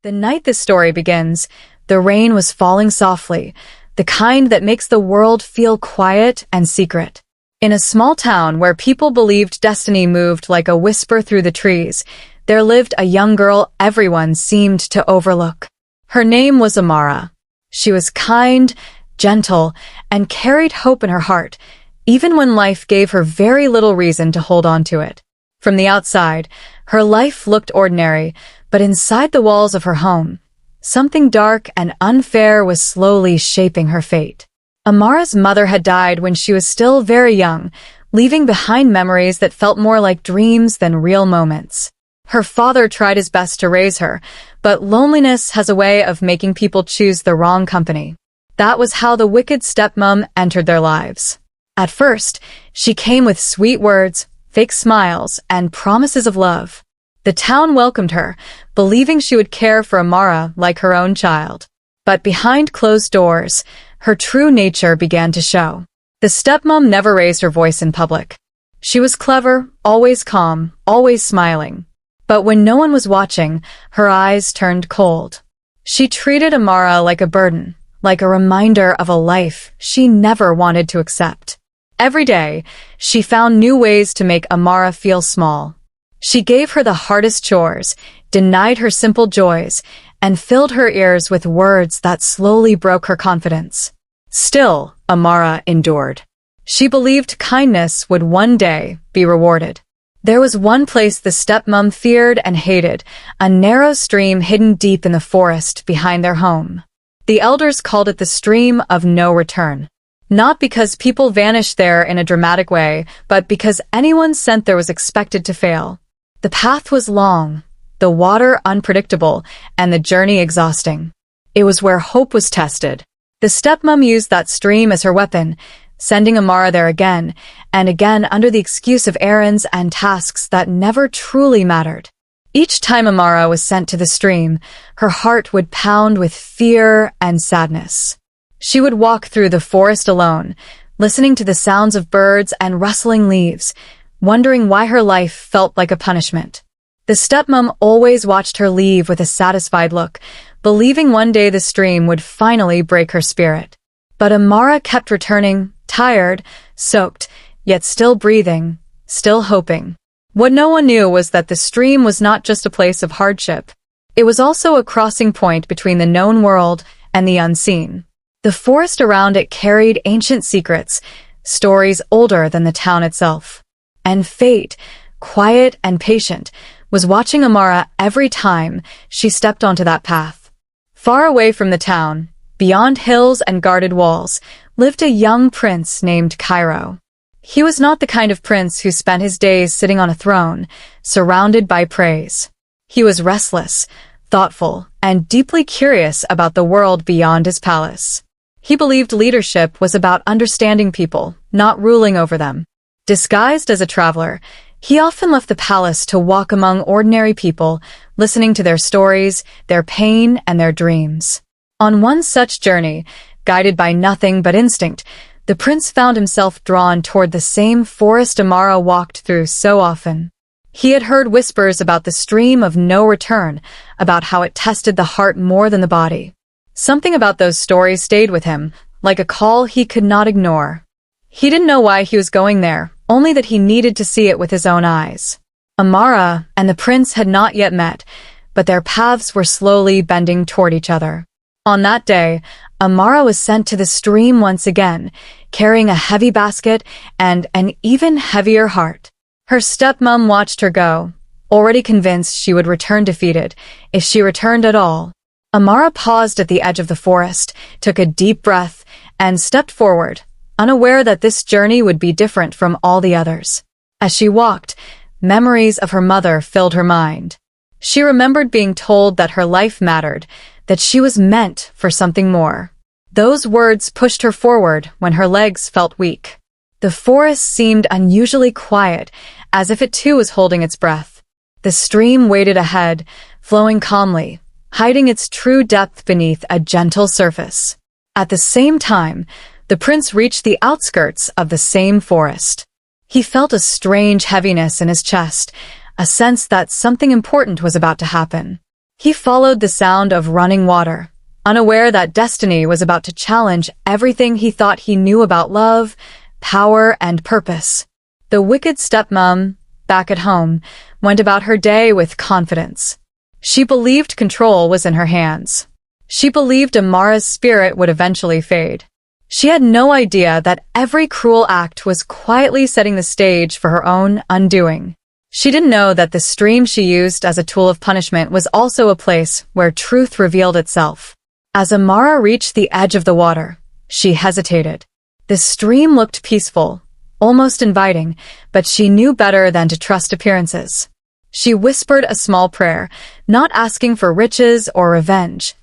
The night this story begins, the rain was falling softly, the kind that makes the world feel quiet and secret. In a small town where people believed destiny moved like a whisper through the trees, there lived a young girl everyone seemed to overlook. Her name was Amara. She was kind, gentle, and carried hope in her heart, even when life gave her very little reason to hold on to it. From the outside, her life looked ordinary, but inside the walls of her home, something dark and unfair was slowly shaping her fate. Amara's mother had died when she was still very young, leaving behind memories that felt more like dreams than real moments. Her father tried his best to raise her, but loneliness has a way of making people choose the wrong company. That was how the wicked stepmom entered their lives. At first, she came with sweet words, fake smiles, and promises of love. The town welcomed her, believing she would care for Amara like her own child. But behind closed doors, her true nature began to show. The stepmom never raised her voice in public. She was clever, always calm, always smiling. But when no one was watching, her eyes turned cold. She treated Amara like a burden, like a reminder of a life she never wanted to accept. Every day, she found new ways to make Amara feel small. She gave her the hardest chores, denied her simple joys, and filled her ears with words that slowly broke her confidence. Still, Amara endured. She believed kindness would one day be rewarded. There was one place the stepmom feared and hated, a narrow stream hidden deep in the forest behind their home. The elders called it the stream of no return. Not because people vanished there in a dramatic way, but because anyone sent there was expected to fail. The path was long, the water unpredictable, and the journey exhausting. It was where hope was tested. The stepmom used that stream as her weapon, sending Amara there again and again under the excuse of errands and tasks that never truly mattered. Each time Amara was sent to the stream, her heart would pound with fear and sadness. She would walk through the forest alone, listening to the sounds of birds and rustling leaves, wondering why her life felt like a punishment. The stepmom always watched her leave with a satisfied look, believing one day the stream would finally break her spirit. But Amara kept returning, tired, soaked, yet still breathing, still hoping. What no one knew was that the stream was not just a place of hardship. It was also a crossing point between the known world and the unseen. The forest around it carried ancient secrets, stories older than the town itself. And fate, quiet and patient, was watching Amara every time she stepped onto that path. Far away from the town, beyond hills and guarded walls, lived a young prince named Cairo. He was not the kind of prince who spent his days sitting on a throne, surrounded by praise. He was restless, thoughtful, and deeply curious about the world beyond his palace. He believed leadership was about understanding people, not ruling over them. Disguised as a traveler, he often left the palace to walk among ordinary people, listening to their stories, their pain, and their dreams. On one such journey, guided by nothing but instinct, the prince found himself drawn toward the same forest Amara walked through so often. He had heard whispers about the stream of no return, about how it tested the heart more than the body. Something about those stories stayed with him, like a call he could not ignore. He didn't know why he was going there, only that he needed to see it with his own eyes. Amara and the prince had not yet met, but their paths were slowly bending toward each other. On that day, Amara was sent to the stream once again, carrying a heavy basket and an even heavier heart. Her stepmom watched her go, already convinced she would return defeated, if she returned at all. Amara paused at the edge of the forest, took a deep breath, and stepped forward, unaware that this journey would be different from all the others. As she walked, memories of her mother filled her mind. She remembered being told that her life mattered, that she was meant for something more. Those words pushed her forward when her legs felt weak. The forest seemed unusually quiet, as if it too was holding its breath. The stream waited ahead, flowing calmly, hiding its true depth beneath a gentle surface. At the same time, the prince reached the outskirts of the same forest. He felt a strange heaviness in his chest, a sense that something important was about to happen. He followed the sound of running water, unaware that destiny was about to challenge everything he thought he knew about love, power, and purpose. The wicked stepmom, back at home, went about her day with confidence. She believed control was in her hands. She believed Amara's spirit would eventually fade. She had no idea that every cruel act was quietly setting the stage for her own undoing. She didn't know that the stream she used as a tool of punishment was also a place where truth revealed itself. As Amara reached the edge of the water, she hesitated. The stream looked peaceful, almost inviting, but she knew better than to trust appearances. She whispered a small prayer, not asking for riches or revenge,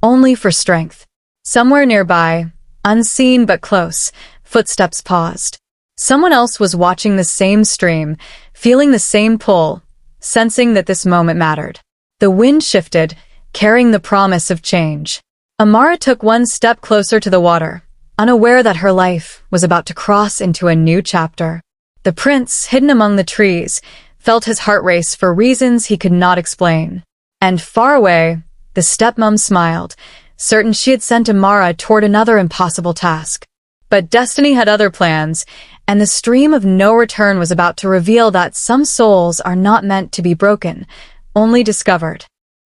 only for strength. Somewhere nearby, unseen but close, footsteps paused. Someone else was watching the same stream, feeling the same pull, sensing that this moment mattered. The wind shifted, carrying the promise of change. Amara took one step closer to the water, unaware that her life was about to cross into a new chapter. The prince, hidden among the trees, felt his heart race for reasons he could not explain. And far away, the stepmom smiled, certain she had sent Amara toward another impossible task. But destiny had other plans, and the stream of no return was about to reveal that some souls are not meant to be broken, only discovered.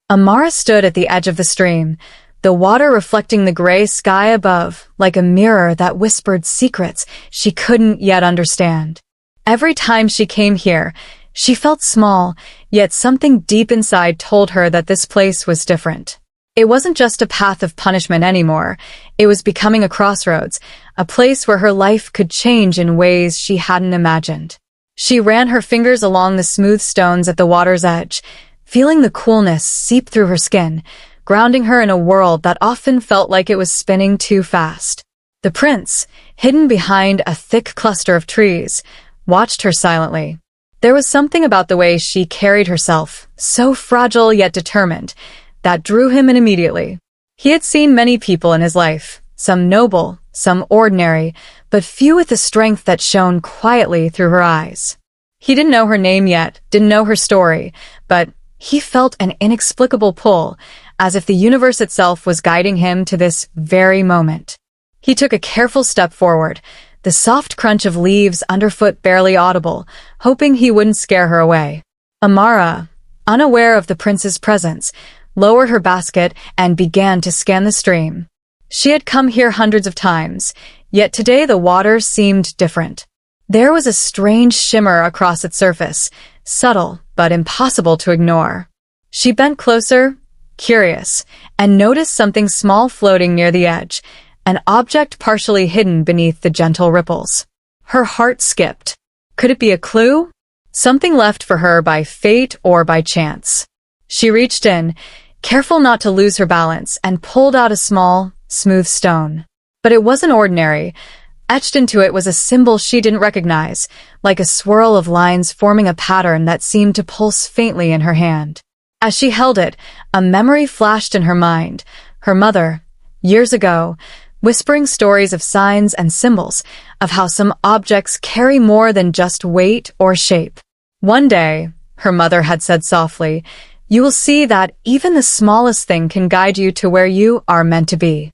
Amara stood at the edge of the stream, the water reflecting the gray sky above like a mirror that whispered secrets she couldn't yet understand. Every time she came here, she felt small, yet something deep inside told her that this place was different. It wasn't just a path of punishment anymore. It was becoming a crossroads, a place where her life could change in ways she hadn't imagined. She ran her fingers along the smooth stones at the water's edge, feeling the coolness seep through her skin, grounding her in a world that often felt like it was spinning too fast. The prince, hidden behind a thick cluster of trees, watched her silently. There was something about the way she carried herself, so fragile yet determined, that drew him in immediately. He had seen many people in his life, some noble, some ordinary, but few with the strength that shone quietly through her eyes. He didn't know her name yet, didn't know her story, but he felt an inexplicable pull, as if the universe itself was guiding him to this very moment. He took a careful step forward, the soft crunch of leaves underfoot barely audible, hoping he wouldn't scare her away. Amara, unaware of the prince's presence, lowered her basket and began to scan the stream. She had come here hundreds of times, yet today the water seemed different. There was a strange shimmer across its surface, subtle but impossible to ignore. She bent closer, curious, and noticed something small floating near the edge, an object partially hidden beneath the gentle ripples. Her heart skipped. Could it be a clue? Something left for her by fate or by chance. She reached in, careful not to lose her balance, and pulled out a small, smooth stone. But it wasn't ordinary. Etched into it was a symbol she didn't recognize, like a swirl of lines forming a pattern that seemed to pulse faintly in her hand. As she held it, a memory flashed in her mind. Her mother, years ago, whispering stories of signs and symbols, of how some objects carry more than just weight or shape. One day, her mother had said softly, "You will see that even the smallest thing can guide you to where you are meant to be."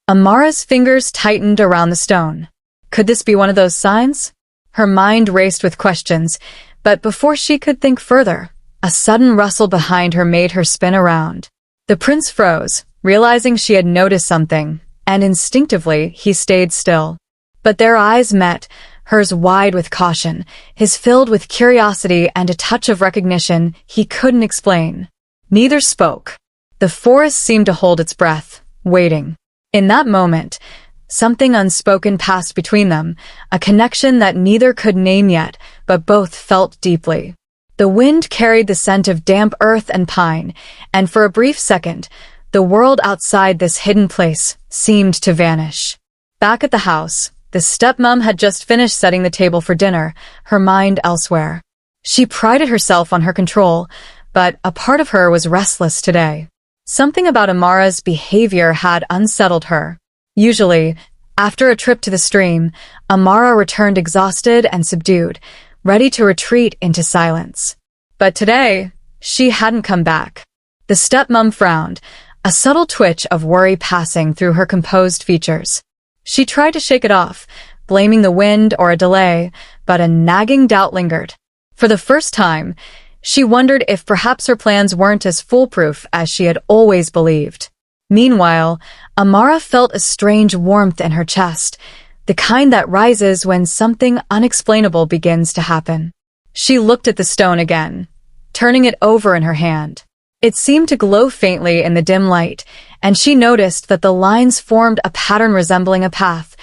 Amara's fingers tightened around the stone. Could this be one of those signs? Her mind raced with questions, but before she could think further, a sudden rustle behind her made her spin around. The prince froze, realizing she had noticed something, and instinctively he stayed still. But their eyes met, hers wide with caution, his filled with curiosity and a touch of recognition he couldn't explain. Neither spoke. The forest seemed to hold its breath, waiting. In that moment, something unspoken passed between them, a connection that neither could name yet, but both felt deeply. The wind carried the scent of damp earth and pine, and for a brief second, the world outside this hidden place seemed to vanish. Back at the house, the stepmom had just finished setting the table for dinner, her mind elsewhere. She prided herself on her control, but a part of her was restless today. Something about Amara's behavior had unsettled her. Usually, after a trip to the stream, Amara returned exhausted and subdued, ready to retreat into silence. But today, she hadn't come back. The stepmom frowned, a subtle twitch of worry passing through her composed features. She tried to shake it off, blaming the wind or a delay, but a nagging doubt lingered. For the first time, she wondered if perhaps her plans weren't as foolproof as she had always believed. Meanwhile, Amara felt a strange warmth in her chest, the kind that rises when something unexplainable begins to happen. She looked at the stone again, turning it over in her hand. It seemed to glow faintly in the dim light, and she noticed that the lines formed a pattern resembling a path,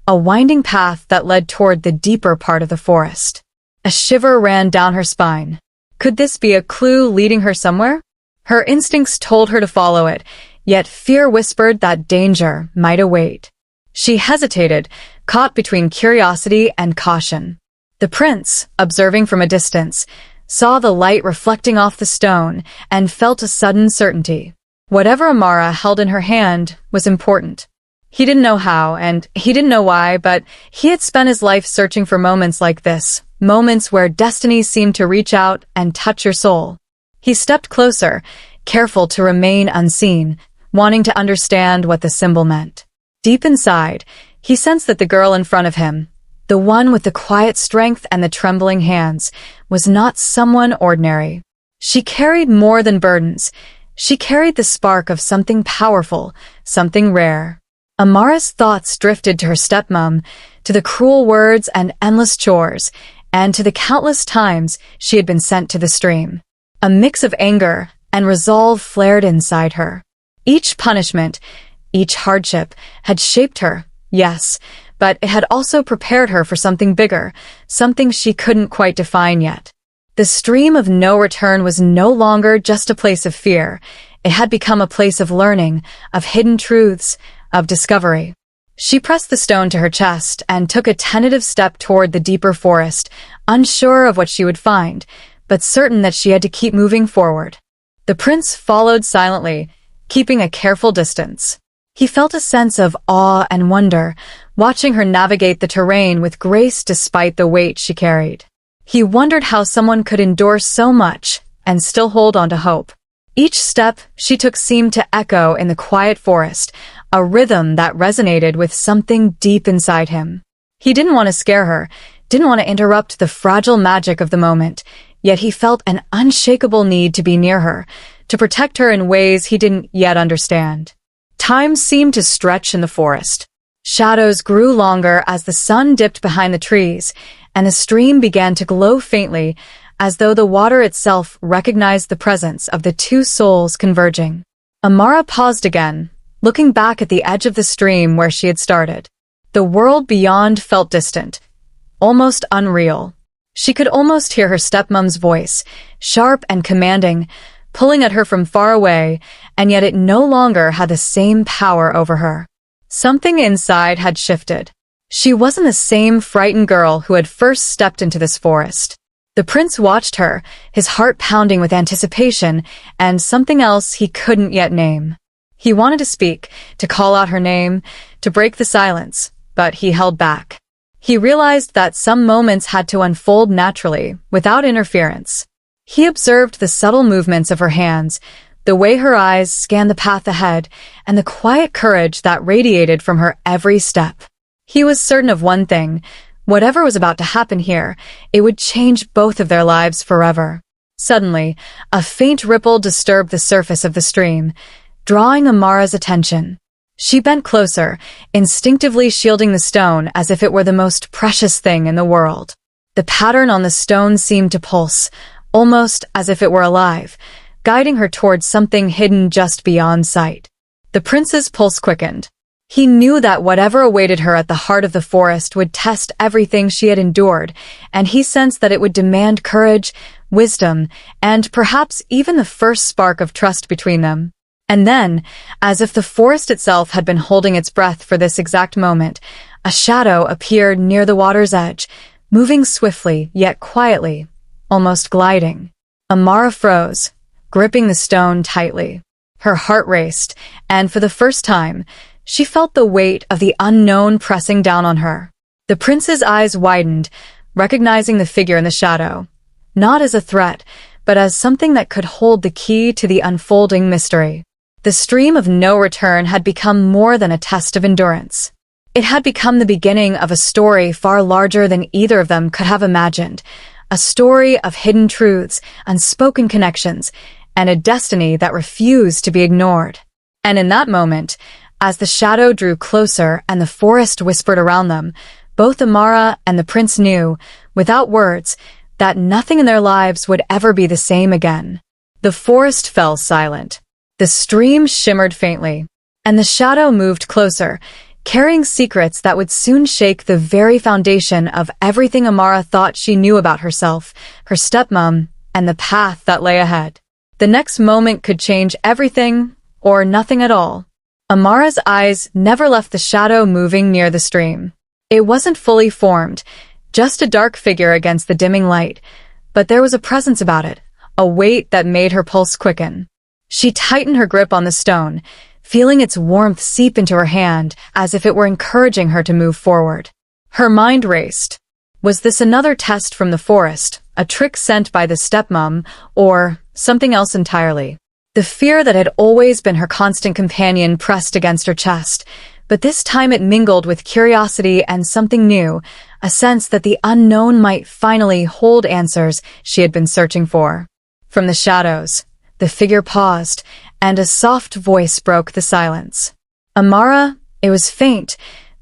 a winding path that led toward the deeper part of the forest. A shiver ran down her spine. Could this be a clue leading her somewhere? Her instincts told her to follow it, yet fear whispered that danger might await. She hesitated, caught between curiosity and caution. The prince, observing from a distance, saw the light reflecting off the stone and felt a sudden certainty. Whatever Amara held in her hand was important. He didn't know how, and he didn't know why, but he had spent his life searching for moments like this, moments where destiny seemed to reach out and touch your soul. He stepped closer, careful to remain unseen, wanting to understand what the symbol meant. Deep inside, he sensed that the girl in front of him, the one with the quiet strength and the trembling hands, was not someone ordinary. She carried more than burdens. She carried the spark of something powerful, something rare. Amara's thoughts drifted to her stepmom, to the cruel words and endless chores, and to the countless times she had been sent to the stream. A mix of anger and resolve flared inside her. Each punishment, each hardship, had shaped her, yes, but it had also prepared her for something bigger, something she couldn't quite define yet. The stream of no return was no longer just a place of fear. It had become a place of learning, of hidden truths, of discovery. She pressed the stone to her chest and took a tentative step toward the deeper forest, unsure of what she would find, but certain that she had to keep moving forward. The prince followed silently, keeping a careful distance. He felt a sense of awe and wonder, watching her navigate the terrain with grace despite the weight she carried. He wondered how someone could endure so much and still hold on to hope. Each step she took seemed to echo in the quiet forest, a rhythm that resonated with something deep inside him. He didn't want to scare her, didn't want to interrupt the fragile magic of the moment, yet he felt an unshakable need to be near her, to protect her in ways he didn't yet understand. Time seemed to stretch in the forest. Shadows grew longer as the sun dipped behind the trees, and the stream began to glow faintly, as though the water itself recognized the presence of the two souls converging. Amara paused again, looking back at the edge of the stream where she had started. The world beyond felt distant, almost unreal. She could almost hear her stepmom's voice, sharp and commanding, pulling at her from far away, and yet it no longer had the same power over her. Something inside had shifted. She wasn't the same frightened girl who had first stepped into this forest. The prince watched her, his heart pounding with anticipation and something else he couldn't yet name. He wanted to speak, to call out her name, to break the silence, but he held back. He realized that some moments had to unfold naturally, without interference. He observed the subtle movements of her hands, the way her eyes scanned the path ahead, and the quiet courage that radiated from her every step. He was certain of one thing: whatever was about to happen here, it would change both of their lives forever. Suddenly, a faint ripple disturbed the surface of the stream, drawing Amara's attention. She bent closer, instinctively shielding the stone as if it were the most precious thing in the world. The pattern on the stone seemed to pulse, almost as if it were alive, guiding her towards something hidden just beyond sight. The prince's pulse quickened. He knew that whatever awaited her at the heart of the forest would test everything she had endured, and he sensed that it would demand courage, wisdom, and perhaps even the first spark of trust between them. And then, as if the forest itself had been holding its breath for this exact moment, a shadow appeared near the water's edge, moving swiftly yet quietly, almost gliding. Amara froze, gripping the stone tightly. Her heart raced, and for the first time, she felt the weight of the unknown pressing down on her. The prince's eyes widened, recognizing the figure in the shadow, not as a threat, but as something that could hold the key to the unfolding mystery. The stream of no return had become more than a test of endurance. It had become the beginning of a story far larger than either of them could have imagined, a story of hidden truths, unspoken connections, and a destiny that refused to be ignored. And in that moment, as the shadow drew closer and the forest whispered around them, both Amara and the prince knew, without words, that nothing in their lives would ever be the same again. The forest fell silent. The stream shimmered faintly, and the shadow moved closer, carrying secrets that would soon shake the very foundation of everything Amara thought she knew about herself, her stepmom, and the path that lay ahead. The next moment could change everything, or nothing at all. Amara's eyes never left the shadow moving near the stream. It wasn't fully formed, just a dark figure against the dimming light, but there was a presence about it, a weight that made her pulse quicken. She tightened her grip on the stone, feeling its warmth seep into her hand as if it were encouraging her to move forward. Her mind raced. Was this another test from the forest, a trick sent by the stepmom, or something else entirely? The fear that had always been her constant companion pressed against her chest, but this time it mingled with curiosity and something new, a sense that the unknown might finally hold answers she had been searching for. From the shadows, the figure paused, and a soft voice broke the silence. Amara, it was faint,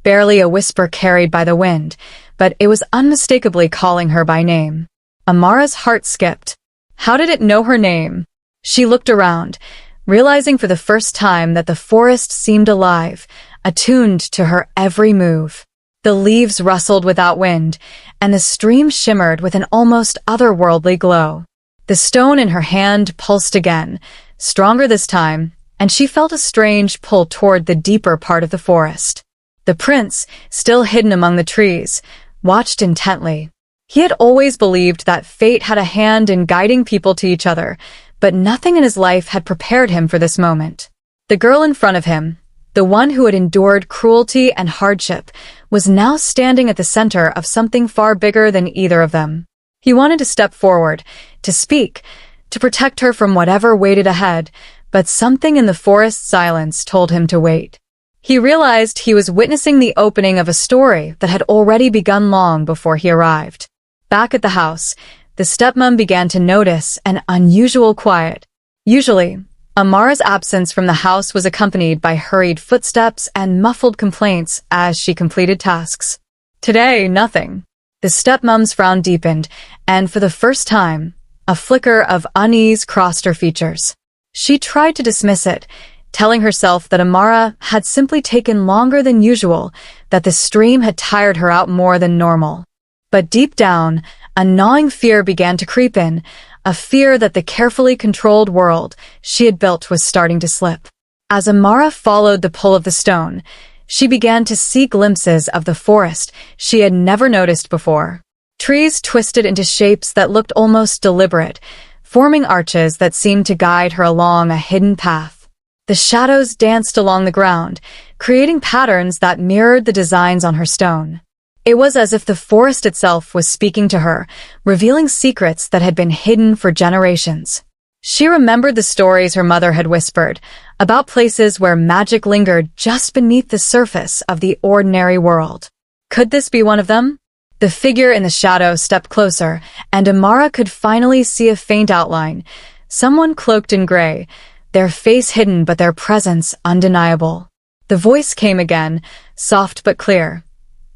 barely a whisper carried by the wind, but it was unmistakably calling her by name. Amara's heart skipped. How did it know her name? She looked around, realizing for the first time that the forest seemed alive, attuned to her every move. The leaves rustled without wind, and the stream shimmered with an almost otherworldly glow. The stone in her hand pulsed again, stronger this time, and she felt a strange pull toward the deeper part of the forest. The prince, still hidden among the trees, watched intently. He had always believed that fate had a hand in guiding people to each other, but nothing in his life had prepared him for this moment. The girl in front of him, the one who had endured cruelty and hardship, was now standing at the center of something far bigger than either of them. He wanted to step forward, to speak, to protect her from whatever waited ahead, but something in the forest's silence told him to wait. He realized he was witnessing the opening of a story that had already begun long before he arrived. Back at the house, the stepmom began to notice an unusual quiet. Usually, Amara's absence from the house was accompanied by hurried footsteps and muffled complaints as she completed tasks. Today, nothing. The stepmom's frown deepened, and for the first time, a flicker of unease crossed her features. She tried to dismiss it, telling herself that Amara had simply taken longer than usual, that the stream had tired her out more than normal. But deep down, a gnawing fear began to creep in, a fear that the carefully controlled world she had built was starting to slip. As Amara followed the pull of the stone, she began to see glimpses of the forest she had never noticed before. Trees twisted into shapes that looked almost deliberate, forming arches that seemed to guide her along a hidden path. The shadows danced along the ground, creating patterns that mirrored the designs on her stone. It was as if the forest itself was speaking to her, revealing secrets that had been hidden for generations. She remembered the stories her mother had whispered, about places where magic lingered just beneath the surface of the ordinary world. Could this be one of them? The figure in the shadow stepped closer, and Amara could finally see a faint outline, someone cloaked in gray, their face hidden but their presence undeniable. The voice came again, soft but clear.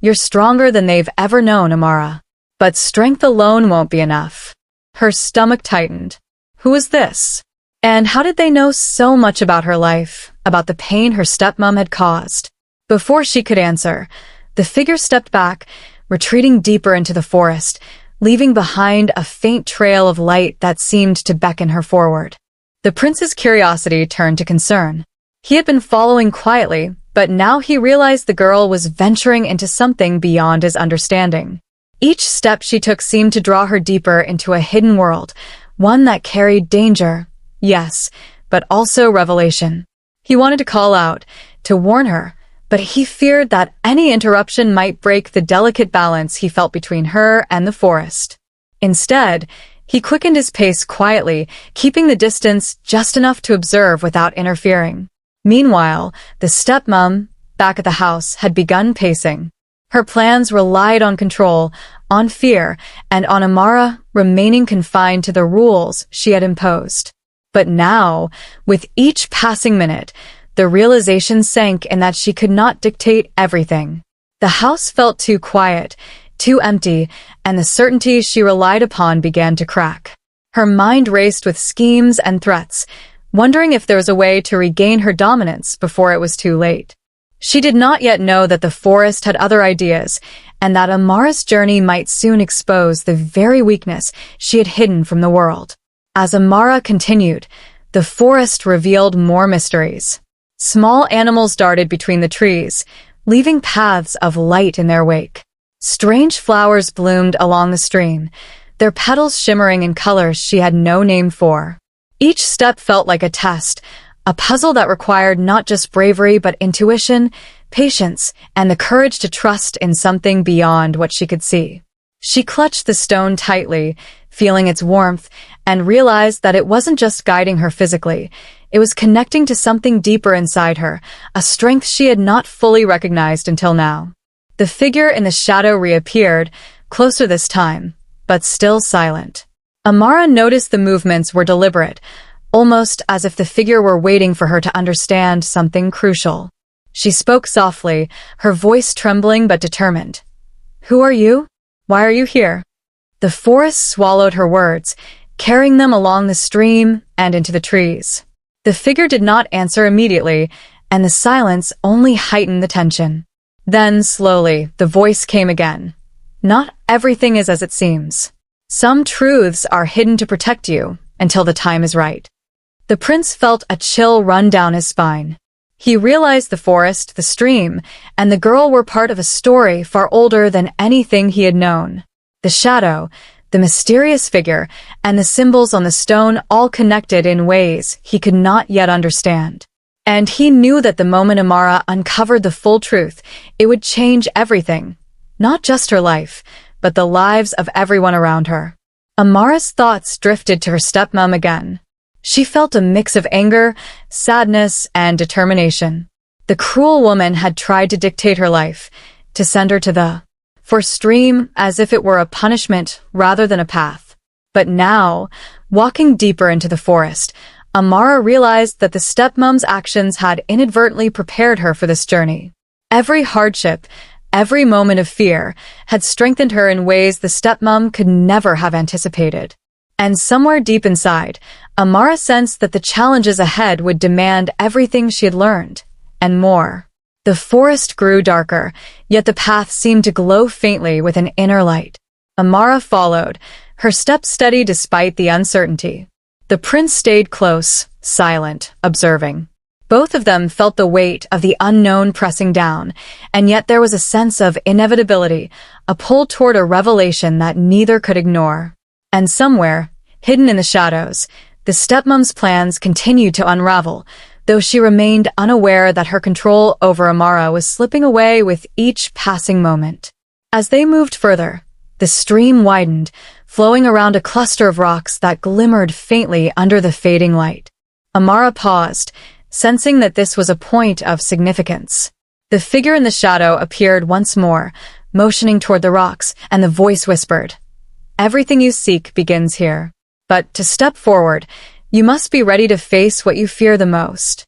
You're stronger than they've ever known, Amara. But strength alone won't be enough. Her stomach tightened. Who was this? And how did they know so much about her life, about the pain her stepmom had caused? Before she could answer, the figure stepped back, retreating deeper into the forest, leaving behind a faint trail of light that seemed to beckon her forward. The prince's curiosity turned to concern. He had been following quietly, but now he realized the girl was venturing into something beyond his understanding. Each step she took seemed to draw her deeper into a hidden world, one that carried danger, yes, but also revelation. He wanted to call out, to warn her, but he feared that any interruption might break the delicate balance he felt between her and the forest. Instead, He quickened his pace quietly, keeping the distance just enough to observe without interfering. Meanwhile, the stepmom, back at the house, had begun pacing. Her plans relied on control, on fear, and on Amara remaining confined to the rules she had imposed. But now, with each passing minute, the realization sank in that she could not dictate everything. The house felt too quiet, too empty, and the certainty she relied upon began to crack. Her mind raced with schemes and threats, wondering if there was a way to regain her dominance before it was too late. She did not yet know that the forest had other ideas, and that Amara's journey might soon expose the very weakness she had hidden from the world. As Amara continued, the forest revealed more mysteries. Small animals darted between the trees, leaving paths of light in their wake. Strange flowers bloomed along the stream, their petals shimmering in colors she had no name for. Each step felt like a test, a puzzle that required not just bravery but intuition, patience, and the courage to trust in something beyond what she could see. She clutched the stone tightly, feeling its warmth, and realized that it wasn't just guiding her physically. It was connecting to something deeper inside her, a strength she had not fully recognized until now. The figure in the shadow reappeared, closer this time, but still silent. Amara noticed the movements were deliberate, almost as if the figure were waiting for her to understand something crucial. She spoke softly, her voice trembling but determined. "Who are you? Why are you here?" The forest swallowed her words, carrying them along the stream and into the trees. The figure did not answer immediately, and the silence only heightened the tension. Then, slowly, the voice came again. "Not everything is as it seems. Some truths are hidden to protect you until the time is right." The prince felt a chill run down his spine. He realized the forest, the stream, and the girl were part of a story far older than anything he had known. The shadow, the mysterious figure, and the symbols on the stone all connected in ways he could not yet understand. And he knew that the moment Amara uncovered the full truth, it would change everything. Not just her life, but the lives of everyone around her. Amara's thoughts drifted to her stepmom again. She felt a mix of anger, sadness, and determination. The cruel woman had tried to dictate her life, to send her to the stream as if it were a punishment rather than a path. But now, walking deeper into the forest, Amara realized that the stepmom's actions had inadvertently prepared her for this journey. Every hardship, every moment of fear, had strengthened her in ways the stepmom could never have anticipated. And somewhere deep inside, Amara sensed that the challenges ahead would demand everything she had learned, and more. The forest grew darker, yet the path seemed to glow faintly with an inner light. Amara followed, her steps steady despite the uncertainty. The prince stayed close, silent, observing. Both of them felt the weight of the unknown pressing down, and yet there was a sense of inevitability, a pull toward a revelation that neither could ignore. And somewhere, hidden in the shadows, the stepmom's plans continued to unravel, though she remained unaware that her control over Amara was slipping away with each passing moment. As they moved further, the stream widened, flowing around a cluster of rocks that glimmered faintly under the fading light. Amara paused, sensing that this was a point of significance. The figure in the shadow appeared once more, motioning toward the rocks, and the voice whispered, "Everything you seek begins here. But to step forward, you must be ready to face what you fear the most."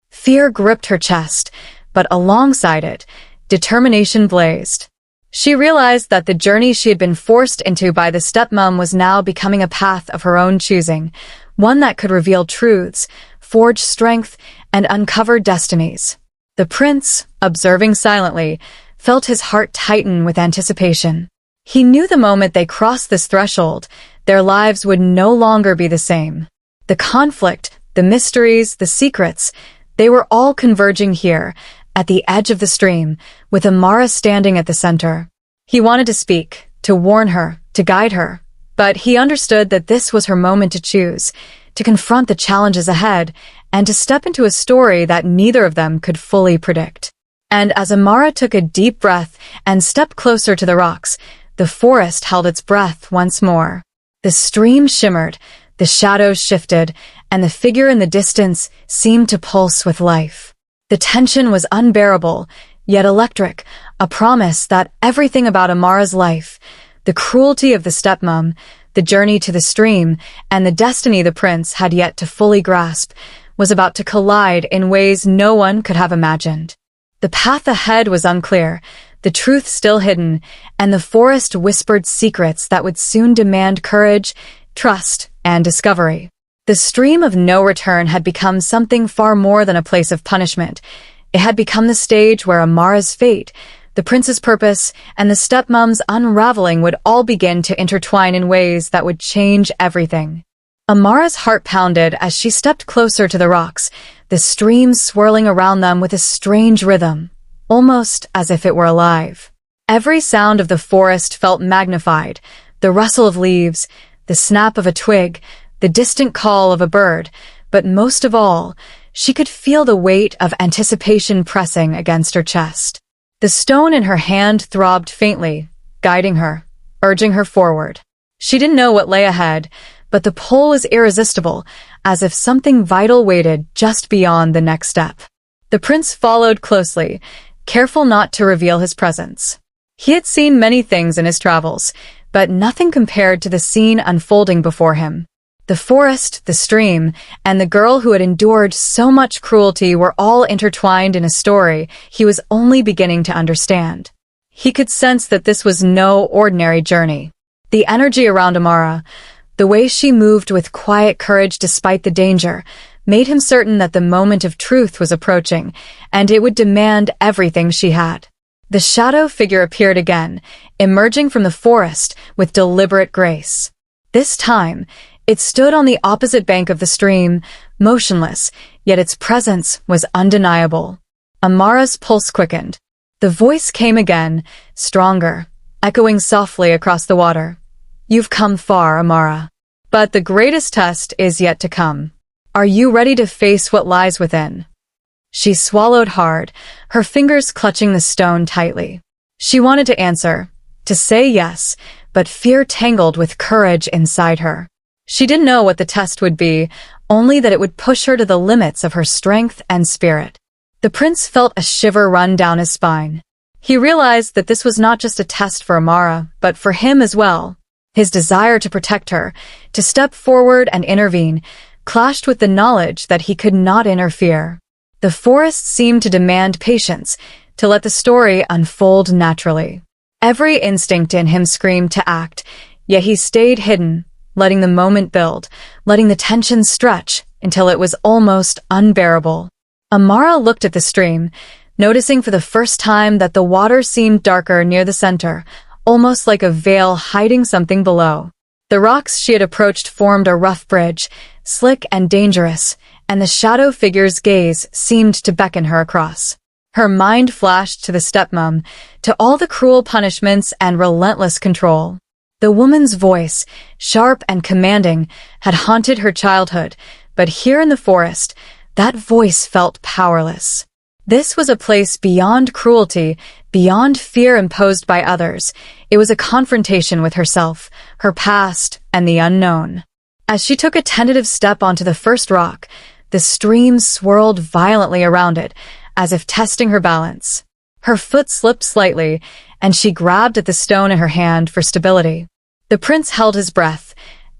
Fear gripped her chest, but alongside it, determination blazed. She realized that the journey she had been forced into by the stepmom was now becoming a path of her own choosing, one that could reveal truths, forge strength, and uncover destinies. The prince, observing silently, felt his heart tighten with anticipation. He knew the moment they crossed this threshold, their lives would no longer be the same. The conflict, the mysteries, the secrets, they were all converging here, at the edge of the stream, with Amara standing at the center. He wanted to speak, to warn her, to guide her, but he understood that this was her moment to choose, to confront the challenges ahead, and to step into a story that neither of them could fully predict. And as Amara took a deep breath and stepped closer to the rocks, the forest held its breath once more. The stream shimmered, the shadows shifted, and the figure in the distance seemed to pulse with life. The tension was unbearable, yet electric, a promise that everything about Amara's life, the cruelty of the stepmom, the journey to the stream, and the destiny the prince had yet to fully grasp, was about to collide in ways no one could have imagined. The path ahead was unclear, the truth still hidden, and the forest whispered secrets that would soon demand courage, trust, and discovery. The stream of no return had become something far more than a place of punishment. It had become the stage where Amara's fate, the prince's purpose, and the stepmom's unraveling would all begin to intertwine in ways that would change everything. Amara's heart pounded as she stepped closer to the rocks, the stream swirling around them with a strange rhythm, almost as if it were alive. Every sound of the forest felt magnified, the rustle of leaves, the snap of a twig, the distant call of a bird, but most of all, she could feel the weight of anticipation pressing against her chest. The stone in her hand throbbed faintly, guiding her, urging her forward. She didn't know what lay ahead, but the pull was irresistible, as if something vital waited just beyond the next step. The prince followed closely, careful not to reveal his presence. He had seen many things in his travels, but nothing compared to the scene unfolding before him. The forest, the stream, and the girl who had endured so much cruelty were all intertwined in a story he was only beginning to understand. He could sense that this was no ordinary journey. The energy around Amara, the way she moved with quiet courage despite the danger, made him certain that the moment of truth was approaching, and it would demand everything she had. The shadow figure appeared again, emerging from the forest with deliberate grace. This time, it stood on the opposite bank of the stream, motionless, yet its presence was undeniable. Amara's pulse quickened. The voice came again, stronger, echoing softly across the water. "You've come far, Amara. But the greatest test is yet to come. Are you ready to face what lies within?" She swallowed hard, her fingers clutching the stone tightly. She wanted to answer, to say yes, but fear tangled with courage inside her. She didn't know what the test would be, only that it would push her to the limits of her strength and spirit. The prince felt a shiver run down his spine. He realized that this was not just a test for Amara, but for him as well. His desire to protect her, to step forward and intervene, clashed with the knowledge that he could not interfere. The forest seemed to demand patience, to let the story unfold naturally. Every instinct in him screamed to act, yet he stayed hidden, letting the moment build, letting the tension stretch until it was almost unbearable. Amara looked at the stream, noticing for the first time that the water seemed darker near the center, almost like a veil hiding something below. The rocks she had approached formed a rough bridge, slick and dangerous, and the shadow figure's gaze seemed to beckon her across. Her mind flashed to the stepmom, to all the cruel punishments and relentless control. The woman's voice, sharp and commanding, had haunted her childhood, but here in the forest, that voice felt powerless. This was a place beyond cruelty, beyond fear imposed by others. It was a confrontation with herself, her past, and the unknown. As she took a tentative step onto the first rock, the stream swirled violently around it, as if testing her balance. Her foot slipped slightly, and she grabbed at the stone in her hand for stability. The prince held his breath,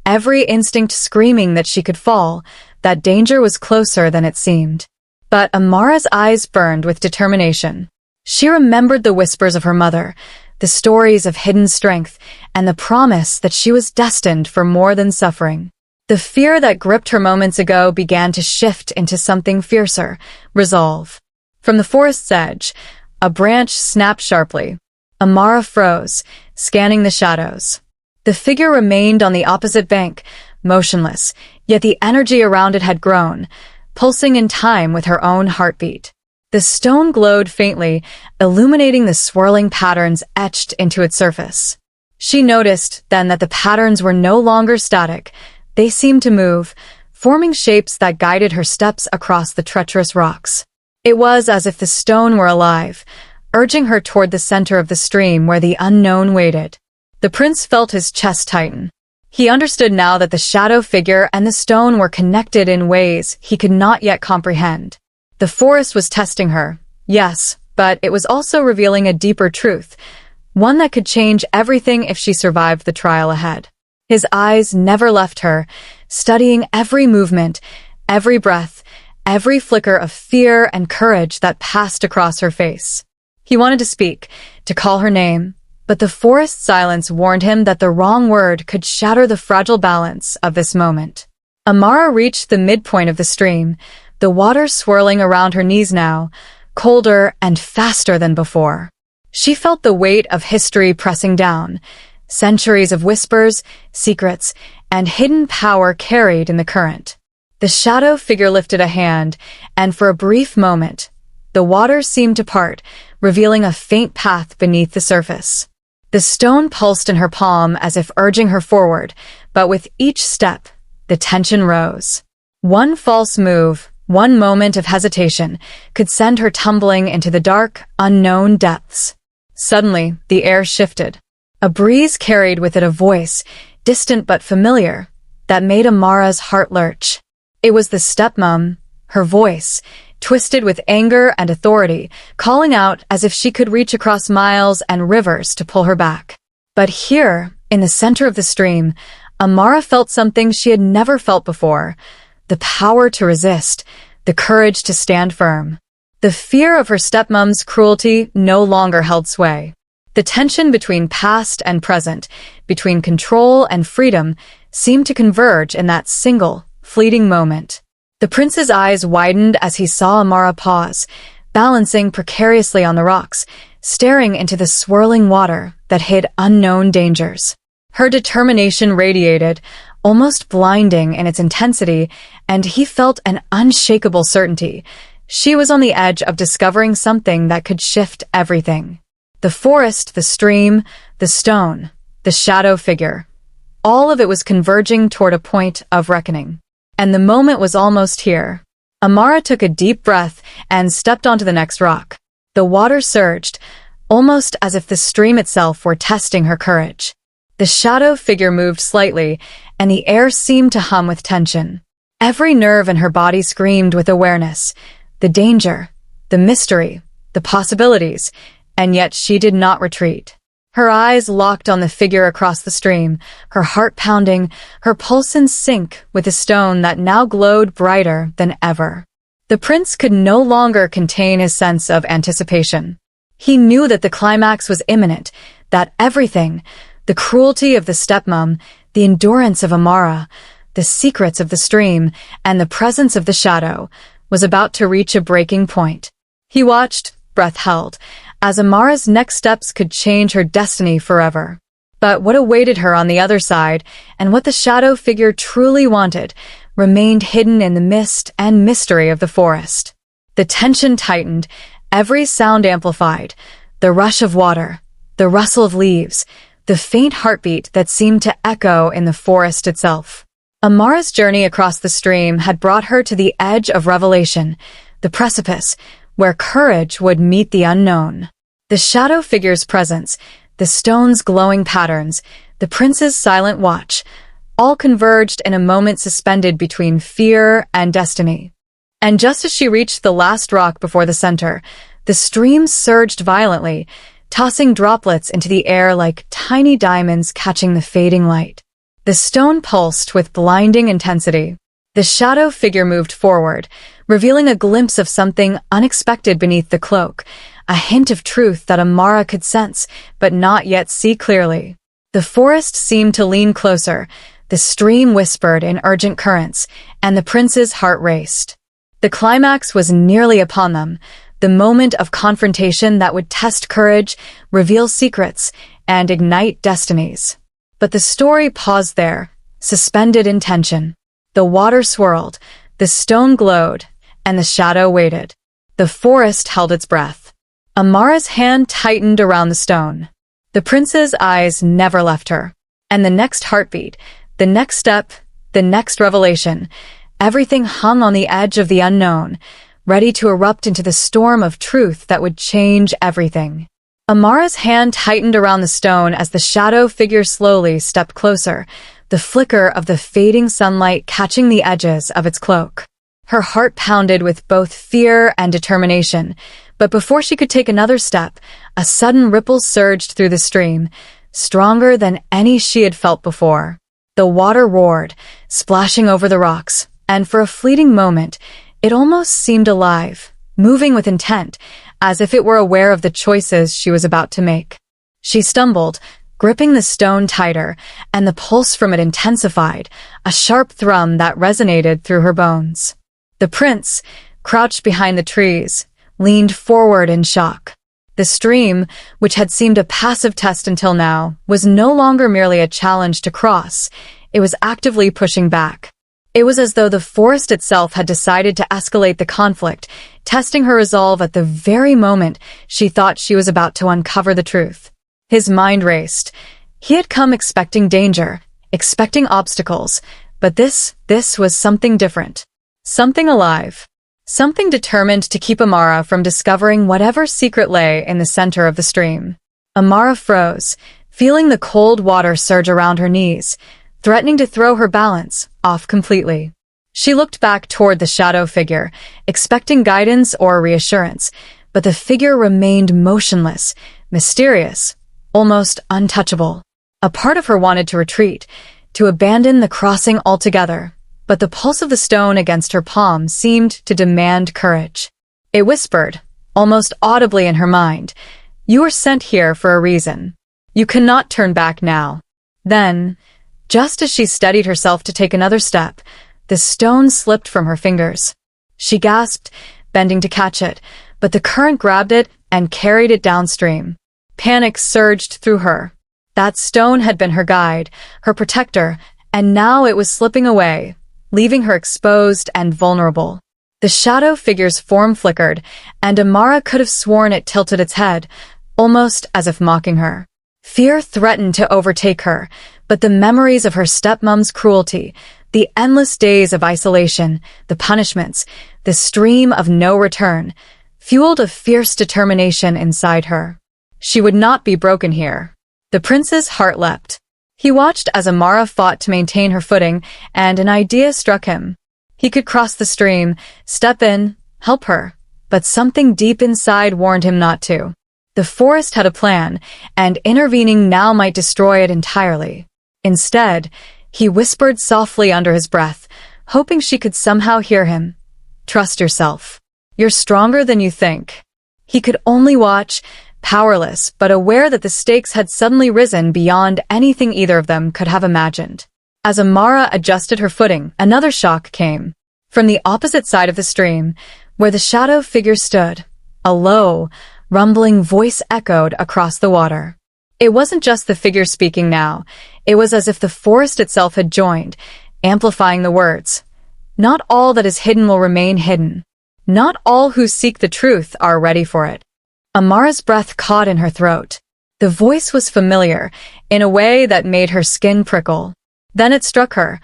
every instinct screaming that she could fall, that danger was closer than it seemed. But Amara's eyes burned with determination. She remembered the whispers of her mother, the stories of hidden strength, and the promise that she was destined for more than suffering. The fear that gripped her moments ago began to shift into something fiercer, resolve. From the forest's edge, a branch snapped sharply. Amara froze, scanning the shadows. The figure remained on the opposite bank, motionless, yet the energy around it had grown, pulsing in time with her own heartbeat. The stone glowed faintly, illuminating the swirling patterns etched into its surface. She noticed then that the patterns were no longer static. They seemed to move, forming shapes that guided her steps across the treacherous rocks. It was as if the stone were alive, urging her toward the center of the stream where the unknown waited. The prince felt his chest tighten. He understood now that the shadow figure and the stone were connected in ways he could not yet comprehend. The forest was testing her, yes, but it was also revealing a deeper truth, one that could change everything if she survived the trial ahead. His eyes never left her, studying every movement, every breath, every flicker of fear and courage that passed across her face. He wanted to speak, to call her name, but the forest silence warned him that the wrong word could shatter the fragile balance of this moment. Amara reached the midpoint of the stream, the water swirling around her knees now, colder and faster than before. She felt the weight of history pressing down, centuries of whispers, secrets, and hidden power carried in the current. The shadow figure lifted a hand, and for a brief moment, the water seemed to part, revealing a faint path beneath the surface. The stone pulsed in her palm as if urging her forward, but with each step, the tension rose. One false move, one moment of hesitation, could send her tumbling into the dark, unknown depths. Suddenly, the air shifted. A breeze carried with it a voice, distant but familiar, that made Amara's heart lurch. It was the stepmom, her voice, twisted with anger and authority, calling out as if she could reach across miles and rivers to pull her back. But here, in the center of the stream, Amara felt something she had never felt before, the power to resist, the courage to stand firm. The fear of her stepmom's cruelty no longer held sway. The tension between past and present, between control and freedom, seemed to converge in that single, fleeting moment. The prince's eyes widened as he saw Amara pause, balancing precariously on the rocks, staring into the swirling water that hid unknown dangers. Her determination radiated, almost blinding in its intensity, and he felt an unshakable certainty. She was on the edge of discovering something that could shift everything. The forest, the stream, the stone, the shadow figure. All of it was converging toward a point of reckoning. And the moment was almost here. Amara took a deep breath and stepped onto the next rock. The water surged, almost as if the stream itself were testing her courage. The shadow figure moved slightly, and the air seemed to hum with tension. Every nerve in her body screamed with awareness. The danger, the mystery, the possibilities, and yet she did not retreat. Her eyes locked on the figure across the stream, her heart pounding, her pulse in sync with the stone that now glowed brighter than ever. The prince could no longer contain his sense of anticipation. He knew that the climax was imminent, that everything, the cruelty of the stepmom, the endurance of Amara, the secrets of the stream, and the presence of the shadow, was about to reach a breaking point. He watched, breath held, as Amara's next steps could change her destiny forever. But what awaited her on the other side, and what the shadow figure truly wanted, remained hidden in the mist and mystery of the forest. The tension tightened, every sound amplified, the rush of water, the rustle of leaves, the faint heartbeat that seemed to echo in the forest itself. Amara's journey across the stream had brought her to the edge of revelation, the precipice, where courage would meet the unknown. The shadow figure's presence, the stone's glowing patterns, the prince's silent watch, all converged in a moment suspended between fear and destiny. And just as she reached the last rock before the center, the stream surged violently, tossing droplets into the air like tiny diamonds catching the fading light. The stone pulsed with blinding intensity. The shadow figure moved forward, revealing a glimpse of something unexpected beneath the cloak, a hint of truth that Amara could sense, but not yet see clearly. The forest seemed to lean closer, the stream whispered in urgent currents, and the prince's heart raced. The climax was nearly upon them, the moment of confrontation that would test courage, reveal secrets, and ignite destinies. But the story paused there, suspended in tension. The water swirled, the stone glowed, and the shadow waited. The forest held its breath. Amara's hand tightened around the stone. The prince's eyes never left her. And the next heartbeat, the next step, the next revelation, everything hung on the edge of the unknown, ready to erupt into the storm of truth that would change everything. Amara's hand tightened around the stone as the shadow figure slowly stepped closer, the flicker of the fading sunlight catching the edges of its cloak. Her heart pounded with both fear and determination, but before she could take another step, a sudden ripple surged through the stream, stronger than any she had felt before. The water roared, splashing over the rocks, and for a fleeting moment, it almost seemed alive, moving with intent, as if it were aware of the choices she was about to make. She stumbled, gripping the stone tighter, and the pulse from it intensified, a sharp thrum that resonated through her bones. The prince, crouched behind the trees, leaned forward in shock. The stream, which had seemed a passive test until now, was no longer merely a challenge to cross. It was actively pushing back. It was as though the forest itself had decided to escalate the conflict, testing her resolve at the very moment she thought she was about to uncover the truth. His mind raced. He had come expecting danger, expecting obstacles, but this was something different. Something alive. Something determined to keep Amara from discovering whatever secret lay in the center of the stream. Amara froze, feeling the cold water surge around her knees, threatening to throw her balance off completely. She looked back toward the shadow figure, expecting guidance or reassurance, but the figure remained motionless, mysterious, almost untouchable. A part of her wanted to retreat, to abandon the crossing altogether, but the pulse of the stone against her palm seemed to demand courage. It whispered, almost audibly in her mind, "You were sent here for a reason. You cannot turn back now." Then, just as she steadied herself to take another step, the stone slipped from her fingers. She gasped, bending to catch it, but the current grabbed it and carried it downstream. Panic surged through her. That stone had been her guide, her protector, and now it was slipping away, leaving her exposed and vulnerable. The shadow figure's form flickered, and Amara could have sworn it tilted its head, almost as if mocking her. Fear threatened to overtake her, but the memories of her stepmom's cruelty, the endless days of isolation, the punishments, the stream of no return, fueled a fierce determination inside her. She would not be broken here. The prince's heart leapt. He watched as Amara fought to maintain her footing, and an idea struck him. He could cross the stream, step in, help her, but something deep inside warned him not to. The forest had a plan, and intervening now might destroy it entirely. Instead, he whispered softly under his breath, hoping she could somehow hear him. "Trust yourself. You're stronger than you think." He could only watch, powerless, but aware that the stakes had suddenly risen beyond anything either of them could have imagined. As Amara adjusted her footing, another shock came. From the opposite side of the stream, where the shadow figure stood, a low, rumbling voice echoed across the water. It wasn't just the figure speaking now. It was as if the forest itself had joined, amplifying the words. "Not all that is hidden will remain hidden. Not all who seek the truth are ready for it." Amara's breath caught in her throat. The voice was familiar, in a way that made her skin prickle. Then it struck her.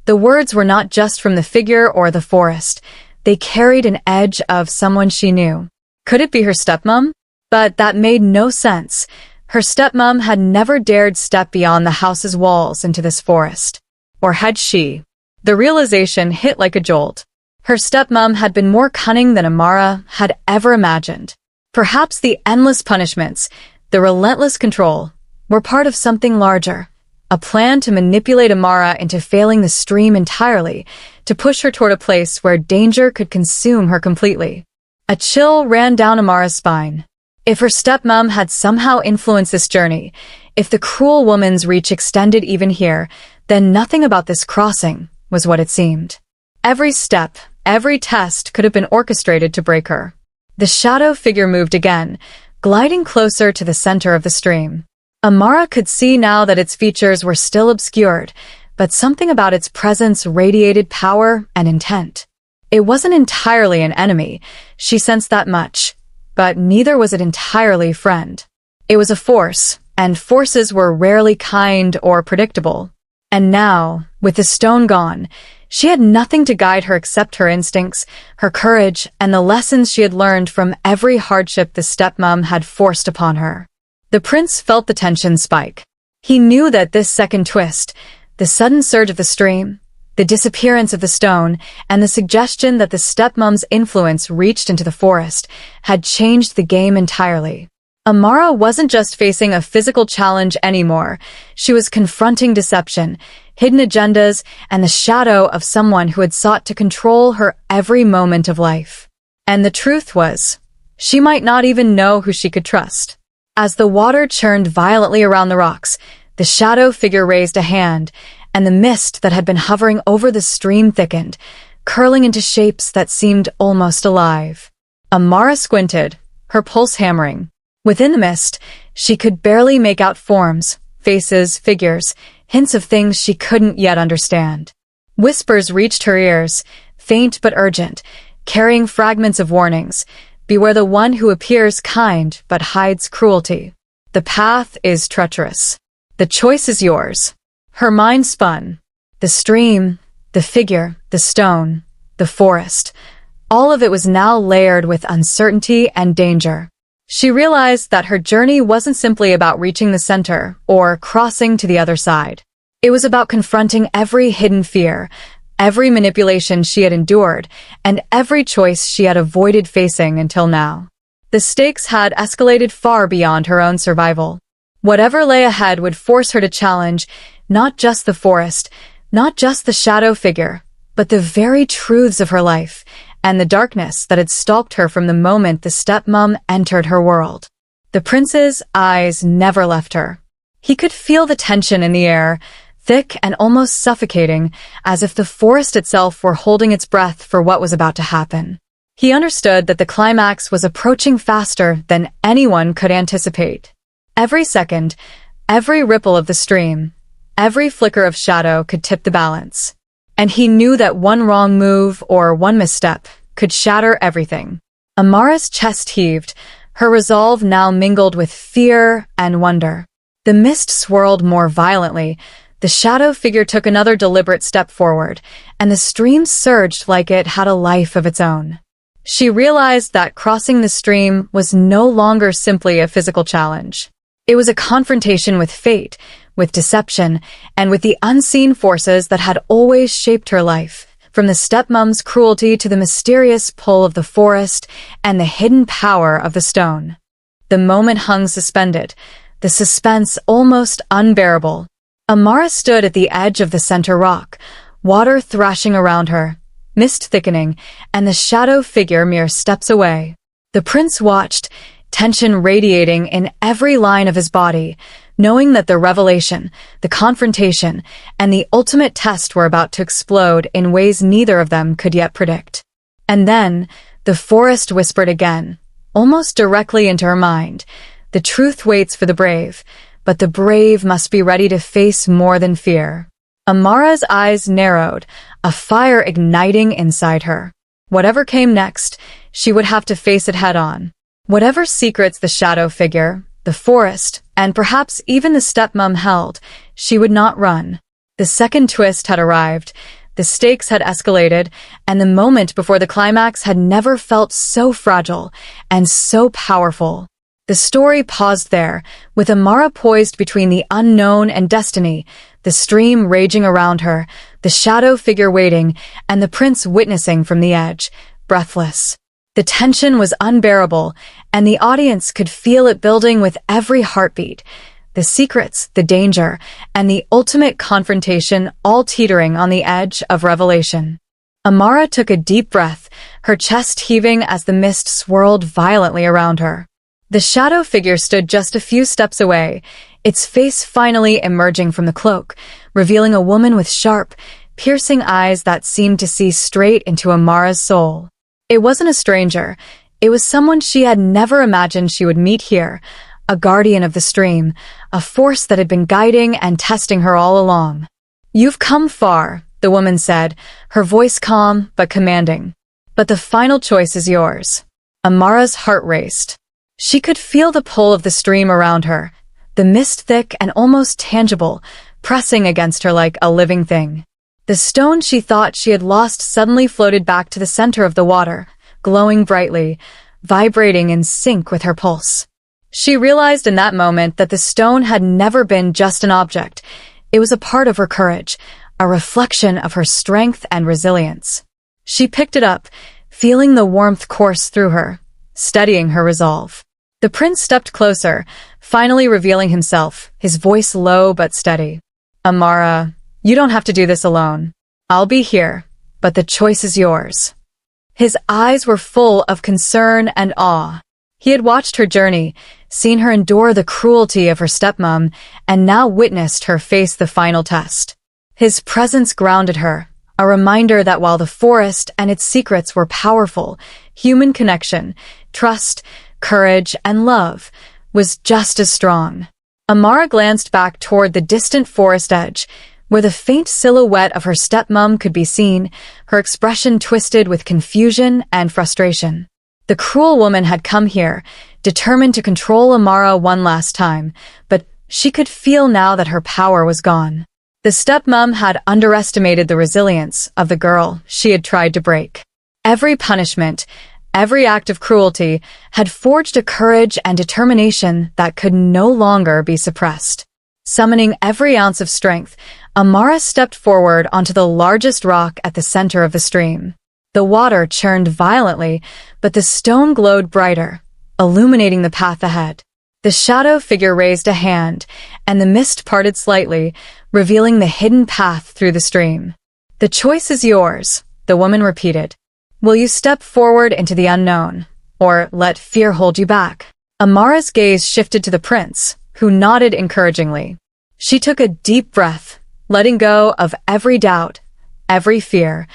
The words were not just from the figure or the forest. They carried an edge of someone she knew. Could it be her stepmom? But that made no sense. Her stepmom had never dared step beyond the house's walls into this forest. Or had she? The realization hit like a jolt. Her stepmom had been more cunning than Amara had ever imagined. Perhaps the endless punishments, the relentless control, were part of something larger. A plan to manipulate Amara into failing the stream entirely, to push her toward a place where danger could consume her completely. A chill ran down Amara's spine. If her stepmom had somehow influenced this journey, if the cruel woman's reach extended even here, then nothing about this crossing was what it seemed. Every step, every test could have been orchestrated to break her. The shadow figure moved again, gliding closer to the center of the stream. Amara could see now that its features were still obscured, but something about its presence radiated power and intent. It wasn't entirely an enemy, she sensed that much, but neither was it entirely friend. It was a force, and forces were rarely kind or predictable. And now, with the stone gone, she had nothing to guide her except her instincts, her courage, and the lessons she had learned from every hardship the stepmom had forced upon her. The prince felt the tension spike. He knew that this second twist, The sudden surge of the stream, the disappearance of the stone, and the suggestion that the stepmom's influence reached into the forest had changed the game entirely. Amara wasn't just facing a physical challenge anymore. She was confronting deception, hidden agendas, and the shadow of someone who had sought to control her every moment of life. And the truth was, she might not even know who she could trust. As the water churned violently around the rocks, the shadow figure raised a hand, and the mist that had been hovering over the stream thickened, curling into shapes that seemed almost alive. Amara squinted, her pulse hammering. Within the mist, she could barely make out forms, faces, figures, hints of things she couldn't yet understand. Whispers reached her ears, faint but urgent, carrying fragments of warnings. Beware the one who appears kind but hides cruelty. The path is treacherous. The choice is yours. Her mind spun. The stream, the figure, the stone, the forest. All of it was now layered with uncertainty and danger. She realized that her journey wasn't simply about reaching the center or crossing to the other side. It was about confronting every hidden fear, every manipulation she had endured, and every choice she had avoided facing until now. The stakes had escalated far beyond her own survival. Whatever lay ahead would force her to challenge not just the forest, not just the shadow figure, but the very truths of her life and the darkness that had stalked her from the moment the stepmom entered her world. The prince's eyes never left her. He could feel the tension in the air, thick and almost suffocating, as if the forest itself were holding its breath for what was about to happen. He understood that the climax was approaching faster than anyone could anticipate. Every second, every ripple of the stream, every flicker of shadow could tip the balance. And he knew that one wrong move or one misstep could shatter everything. Amara's chest heaved, her resolve now mingled with fear and wonder. The mist swirled more violently, the shadow figure took another deliberate step forward, and the stream surged like it had a life of its own. She realized that crossing the stream was no longer simply a physical challenge. It was a confrontation with fate, with deception, and with the unseen forces that had always shaped her life, from the stepmom's cruelty to the mysterious pull of the forest and the hidden power of the stone. The moment hung suspended, the suspense almost unbearable. Amara stood at the edge of the center rock, water thrashing around her, mist thickening, and the shadow figure mere steps away. The prince watched, tension radiating in every line of his body, knowing that the revelation, the confrontation, and the ultimate test were about to explode in ways neither of them could yet predict. And then, the forest whispered again, almost directly into her mind, "The truth waits for the brave, but the brave must be ready to face more than fear." Amara's eyes narrowed, a fire igniting inside her. Whatever came next, she would have to face it head-on. Whatever secrets the shadow figure, the forest, and perhaps even the stepmom held, she would not run. The second twist had arrived, the stakes had escalated, and the moment before the climax had never felt so fragile and so powerful. The story paused there, with Amara poised between the unknown and destiny, the stream raging around her, the shadow figure waiting, and the prince witnessing from the edge, breathless. The tension was unbearable, and the audience could feel it building with every heartbeat. The secrets, the danger, and the ultimate confrontation all teetering on the edge of revelation. Amara took a deep breath, her chest heaving as the mist swirled violently around her. The shadow figure stood just a few steps away, its face finally emerging from the cloak, revealing a woman with sharp, piercing eyes that seemed to see straight into Amara's soul. It wasn't a stranger. It was someone she had never imagined she would meet here, a guardian of the stream, a force that had been guiding and testing her all along. "You've come far," the woman said, her voice calm but commanding. "But the final choice is yours." Amara's heart raced. She could feel the pull of the stream around her, the mist thick and almost tangible, pressing against her like a living thing. The stone she thought she had lost suddenly floated back to the center of the water, glowing brightly, vibrating in sync with her pulse. She realized in that moment that the stone had never been just an object. It was a part of her courage, a reflection of her strength and resilience. She picked it up, feeling the warmth course through her, steadying her resolve. The prince stepped closer, finally revealing himself, his voice low but steady. Amara, you don't have to do this alone. I'll be here, but the choice is yours. His eyes were full of concern and awe. He had watched her journey, seen her endure the cruelty of her stepmom, and now witnessed her face the final test. His presence grounded her, a reminder that while the forest and its secrets were powerful, human connection, trust, courage, and love was just as strong. Amara glanced back toward the distant forest edge, where the faint silhouette of her stepmom could be seen, her expression twisted with confusion and frustration. The cruel woman had come here, determined to control Amara one last time, but she could feel now that her power was gone. The stepmom had underestimated the resilience of the girl she had tried to break. Every punishment, every act of cruelty had forged a courage and determination that could no longer be suppressed. Summoning every ounce of strength, Amara stepped forward onto the largest rock at the center of the stream. The water churned violently, but the stone glowed brighter, illuminating the path ahead. The shadow figure raised a hand, and the mist parted slightly, revealing the hidden path through the stream. The choice is yours, the woman repeated. Will you step forward into the unknown, or let fear hold you back? Amara's gaze shifted to the prince, who nodded encouragingly. She took a deep breath, letting go of every doubt, every fear,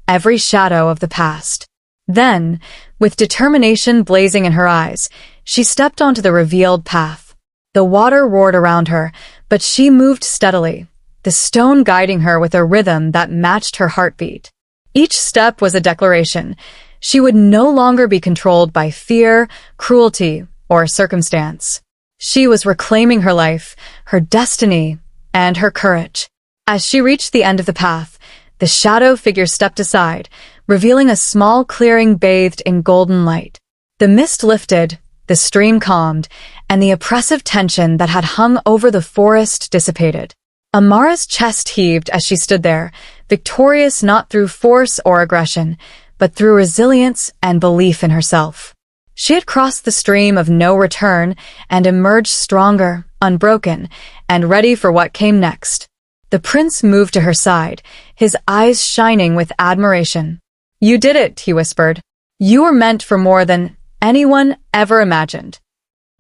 every shadow of the past. Then, with determination blazing in her eyes, she stepped onto the revealed path. The water roared around her, but she moved steadily, the stone guiding her with a rhythm that matched her heartbeat. Each step was a declaration. She would no longer be controlled by fear, cruelty, or circumstance. She was reclaiming her life, her destiny, and her courage. As she reached the end of the path, the shadow figure stepped aside, revealing a small clearing bathed in golden light. The mist lifted, the stream calmed, and the oppressive tension that had hung over the forest dissipated. Amara's chest heaved as she stood there, victorious not through force or aggression, but through resilience and belief in herself. She had crossed the stream of no return and emerged stronger, unbroken, and ready for what came next. The prince moved to her side, his eyes shining with admiration. You did it, he whispered. You were meant for more than anyone ever imagined.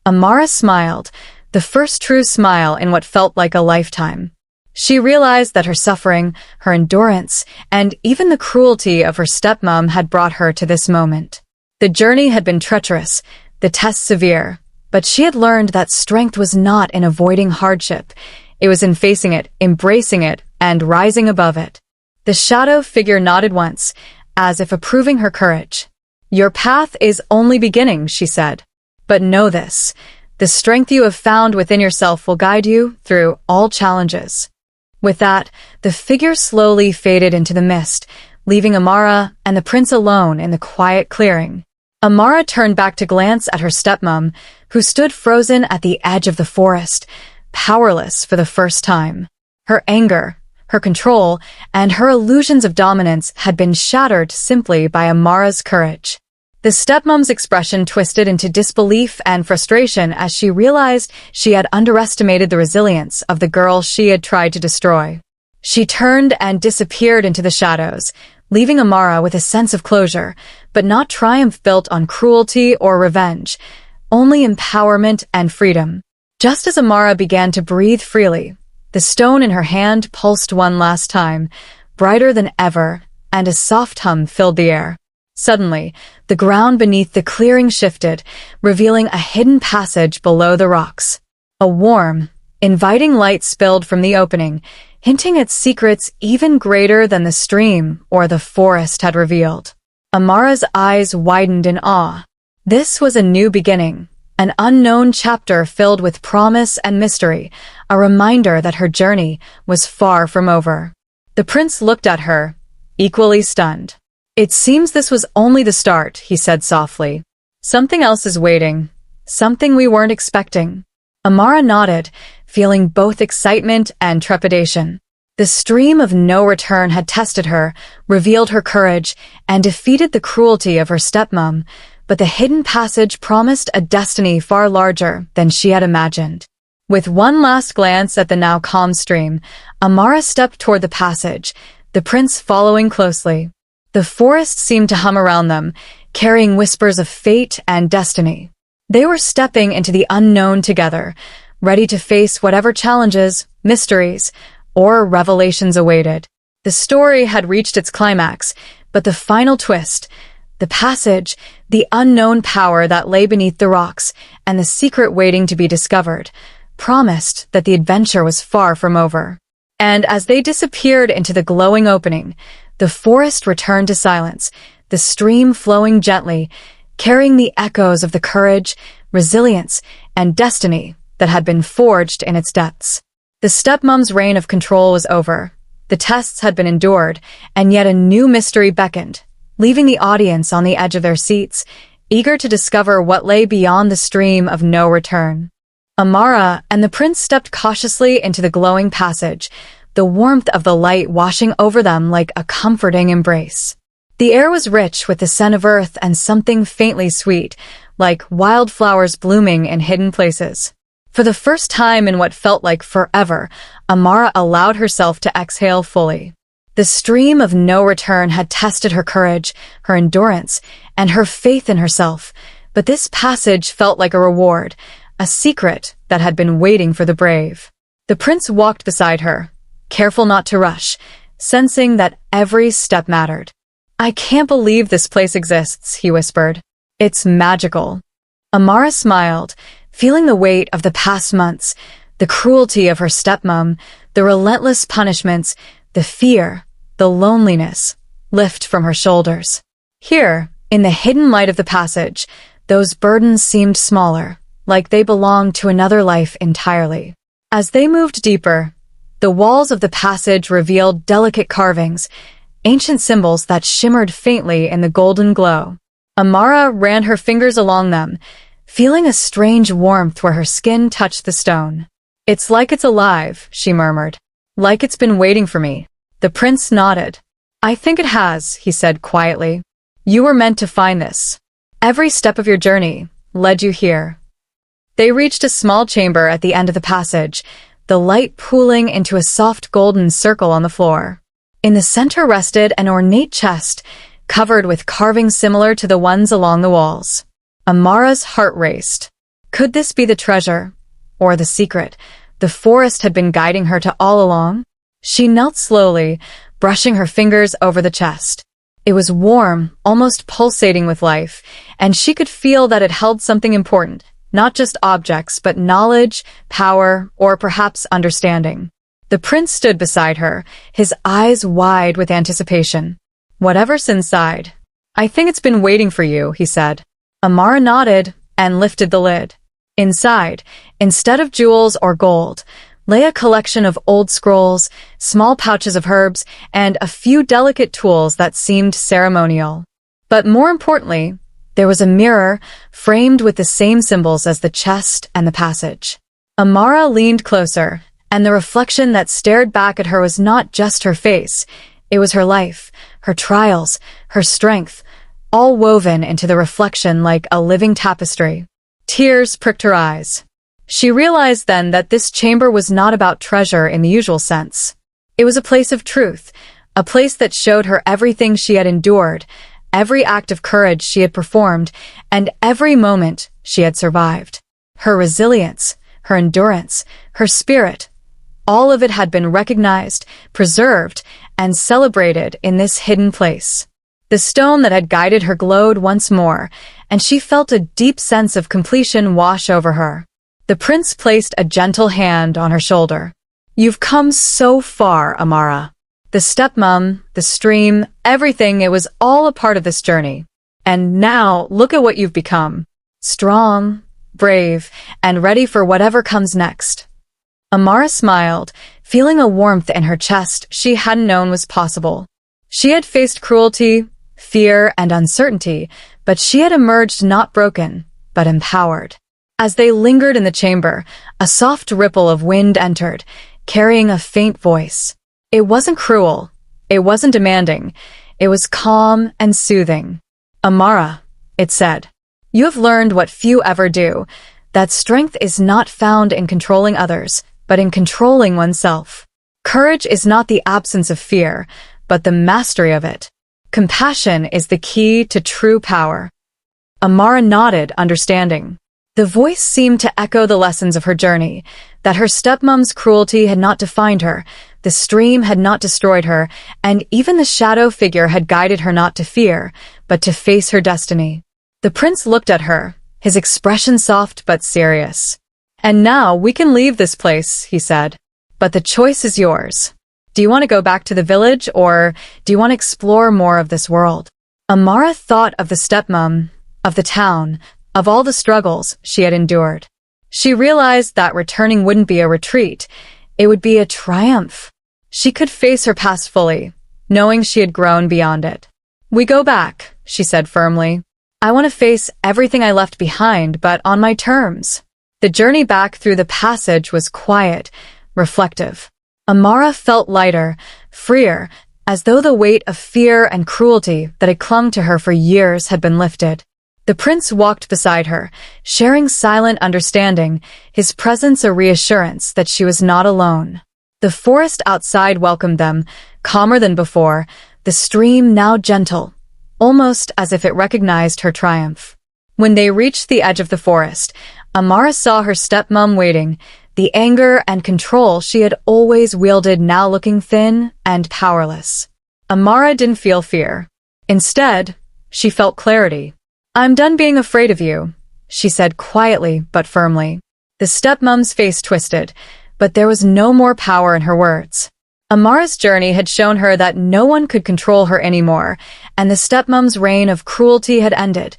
Amara smiled, the first true smile in what felt like a lifetime. She realized that her suffering, her endurance, and even the cruelty of her stepmom had brought her to this moment. The journey had been treacherous, the test severe, but she had learned that strength was not in avoiding hardship. It was in facing it, embracing it, and rising above it. The shadow figure nodded once, as if approving her courage. Your path is only beginning, she said. But know this, the strength you have found within yourself will guide you through all challenges. With that, the figure slowly faded into the mist, leaving Amara and the prince alone in the quiet clearing. Amara turned back to glance at her stepmom, who stood frozen at the edge of the forest, powerless for the first time. Her anger, her control, and her illusions of dominance had been shattered simply by Amara's courage. The stepmom's expression twisted into disbelief and frustration as she realized she had underestimated the resilience of the girl she had tried to destroy. She turned and disappeared into the shadows, leaving Amara with a sense of closure, but not triumph built on cruelty or revenge, only empowerment and freedom. Just as Amara began to breathe freely, the stone in her hand pulsed one last time, brighter than ever, and a soft hum filled the air. Suddenly, the ground beneath the clearing shifted, revealing a hidden passage below the rocks. A warm, inviting light spilled from the opening, hinting at secrets even greater than the stream or the forest had revealed. Amara's eyes widened in awe. This was a new beginning, an unknown chapter filled with promise and mystery, a reminder that her journey was far from over. The prince looked at her, equally stunned. It seems this was only the start, he said softly. Something else is waiting, something we weren't expecting. Amara nodded, feeling both excitement and trepidation. The stream of no return had tested her, revealed her courage, and defeated the cruelty of her stepmom, but the hidden passage promised a destiny far larger than she had imagined. With one last glance at the now calm stream, Amara stepped toward the passage, the prince following closely. The forest seemed to hum around them, carrying whispers of fate and destiny. They were stepping into the unknown together, ready to face whatever challenges, mysteries, or revelations awaited. The story had reached its climax, but the final twist, the passage, the unknown power that lay beneath the rocks, and the secret waiting to be discovered, promised that the adventure was far from over. And as they disappeared into the glowing opening, the forest returned to silence, the stream flowing gently, carrying the echoes of the courage, resilience, and destiny that had been forged in its depths. The stepmom's reign of control was over. The tests had been endured, and yet a new mystery beckoned, leaving the audience on the edge of their seats, eager to discover what lay beyond the stream of no return. Amara and the prince stepped cautiously into the glowing passage, the warmth of the light washing over them like a comforting embrace. The air was rich with the scent of earth and something faintly sweet, like wildflowers blooming in hidden places. For the first time in what felt like forever, Amara allowed herself to exhale fully. The stream of no return had tested her courage, her endurance, and her faith in herself, but this passage felt like a reward, a secret that had been waiting for the brave. The prince walked beside her, careful not to rush, sensing that every step mattered. "I can't believe this place exists," he whispered. "It's magical." Amara smiled, feeling the weight of the past months, the cruelty of her stepmom, the relentless punishments, the fear, the loneliness, lift from her shoulders. Here, in the hidden light of the passage, those burdens seemed smaller, like they belonged to another life entirely. As they moved deeper, the walls of the passage revealed delicate carvings, ancient symbols that shimmered faintly in the golden glow. Amara ran her fingers along them, feeling a strange warmth where her skin touched the stone. "It's like it's alive," she murmured. "Like it's been waiting for me." The prince nodded. "I think it has," he said quietly. "You were meant to find this. Every step of your journey led you here." They reached a small chamber at the end of the passage, the light pooling into a soft golden circle on the floor. In the center rested an ornate chest, covered with carvings similar to the ones along the walls. Amara's heart raced. Could this be the treasure, or the secret the forest had been guiding her to all along? She knelt slowly, brushing her fingers over the chest. It was warm, almost pulsating with life, and she could feel that it held something important, not just objects, but knowledge, power, or perhaps understanding. The prince stood beside her, his eyes wide with anticipation. "Whatever's inside, I think it's been waiting for you," he said. Amara nodded and lifted the lid. Inside, instead of jewels or gold, lay a collection of old scrolls, small pouches of herbs, and a few delicate tools that seemed ceremonial. But more importantly, there was a mirror framed with the same symbols as the chest and the passage. Amara leaned closer, and the reflection that stared back at her was not just her face. It was her life, her trials, her strength, all woven into the reflection like a living tapestry. Tears pricked her eyes. She realized then that this chamber was not about treasure in the usual sense. It was a place of truth, a place that showed her everything she had endured, every act of courage she had performed, and every moment she had survived. Her resilience, her endurance, her spirit, all of it had been recognized, preserved, and celebrated in this hidden place. The stone that had guided her glowed once more, and she felt a deep sense of completion wash over her. The prince placed a gentle hand on her shoulder. "You've come so far, Amara." The stepmom, the stream, everything, it was all a part of this journey. And now, look at what you've become. Strong, brave, and ready for whatever comes next. Amara smiled, feeling a warmth in her chest she hadn't known was possible. She had faced cruelty, fear, and uncertainty, but she had emerged not broken, but empowered. As they lingered in the chamber, a soft ripple of wind entered, carrying a faint voice. It wasn't cruel. It wasn't demanding. It was calm and soothing. Amara, it said, you have learned what few ever do, that strength is not found in controlling others, but in controlling oneself. Courage is not the absence of fear, but the mastery of it. Compassion is the key to true power. Amara nodded, understanding. The voice seemed to echo the lessons of her journey, that her stepmom's cruelty had not defined her, the stream had not destroyed her, and even the shadow figure had guided her not to fear, but to face her destiny. The prince looked at her, his expression soft but serious. And now we can leave this place, he said. But the choice is yours. Do you want to go back to the village, or do you want to explore more of this world? Amara thought of the stepmom, of the town, of all the struggles she had endured. She realized that returning wouldn't be a retreat, it would be a triumph. She could face her past fully, knowing she had grown beyond it. We go back, she said firmly. I want to face everything I left behind, but on my terms. The journey back through the passage was quiet, reflective. Amara felt lighter, freer, as though the weight of fear and cruelty that had clung to her for years had been lifted. The prince walked beside her, sharing silent understanding, his presence a reassurance that she was not alone. The forest outside welcomed them, calmer than before, the stream now gentle, almost as if it recognized her triumph. When they reached the edge of the forest, Amara saw her stepmom waiting, the anger and control she had always wielded now looking thin and powerless. Amara didn't feel fear. Instead, she felt clarity. I'm done being afraid of you, she said quietly but firmly. The stepmom's face twisted, but there was no more power in her words. Amara's journey had shown her that no one could control her anymore, and the stepmom's reign of cruelty had ended,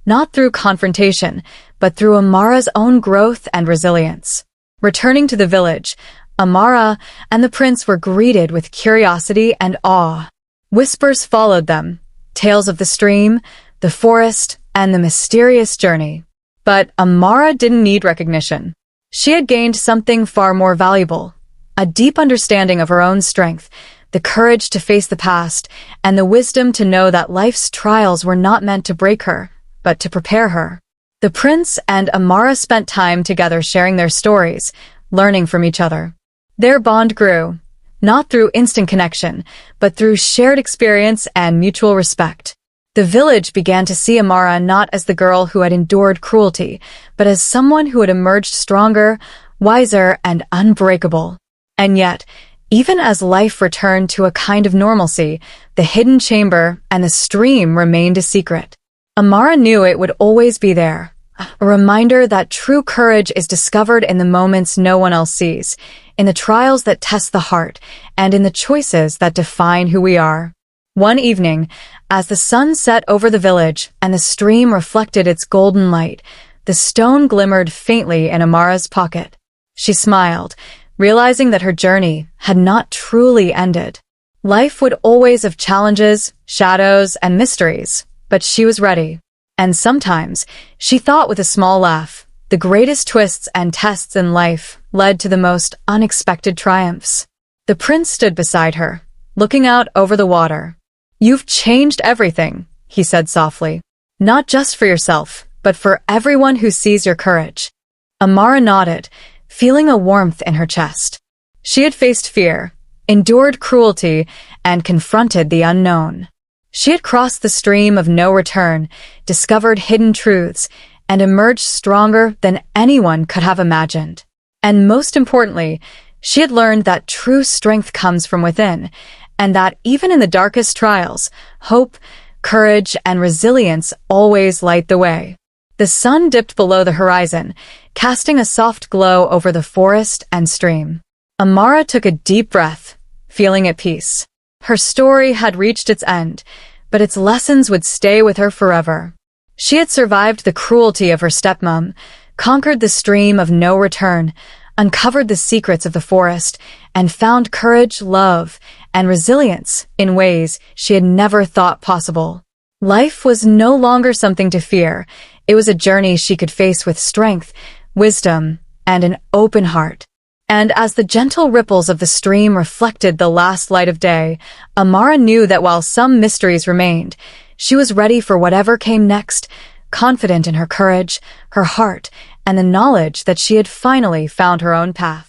not through confrontation, but through Amara's own growth and resilience. Returning to the village, Amara and the prince were greeted with curiosity and awe. Whispers followed them, tales of the stream, the forest, and the mysterious journey. But Amara didn't need recognition. She had gained something far more valuable, a deep understanding of her own strength, the courage to face the past, and the wisdom to know that life's trials were not meant to break her, but to prepare her. The prince and Amara spent time together sharing their stories, learning from each other. Their bond grew, not through instant connection, but through shared experience and mutual respect. The village began to see Amara not as the girl who had endured cruelty, but as someone who had emerged stronger, wiser, and unbreakable. And yet, even as life returned to a kind of normalcy, the hidden chamber and the stream remained a secret. Amara knew it would always be there, a reminder that true courage is discovered in the moments no one else sees, in the trials that test the heart, and in the choices that define who we are. One evening, as the sun set over the village and the stream reflected its golden light, the stone glimmered faintly in Amara's pocket. She smiled, realizing that her journey had not truly ended. Life would always have challenges, shadows, and mysteries, but she was ready. And sometimes, she thought with a small laugh, the greatest twists and tests in life led to the most unexpected triumphs. The prince stood beside her, looking out over the water. You've changed everything, he said softly. Not just for yourself, but for everyone who sees your courage. Amara nodded, feeling a warmth in her chest. She had faced fear, endured cruelty, and confronted the unknown. She had crossed the stream of no return, discovered hidden truths, and emerged stronger than anyone could have imagined. And most importantly, she had learned that true strength comes from within, and that even in the darkest trials, hope, courage, and resilience always light the way. The sun dipped below the horizon, casting a soft glow over the forest and stream. Amara took a deep breath, feeling at peace. Her story had reached its end, but its lessons would stay with her forever. She had survived the cruelty of her stepmom, conquered the stream of no return, uncovered the secrets of the forest, and found courage, love, and resilience in ways she had never thought possible. Life was no longer something to fear. It was a journey she could face with strength, wisdom, and an open heart. And as the gentle ripples of the stream reflected the last light of day, Amara knew that while some mysteries remained, she was ready for whatever came next, confident in her courage, her heart, and the knowledge that she had finally found her own path.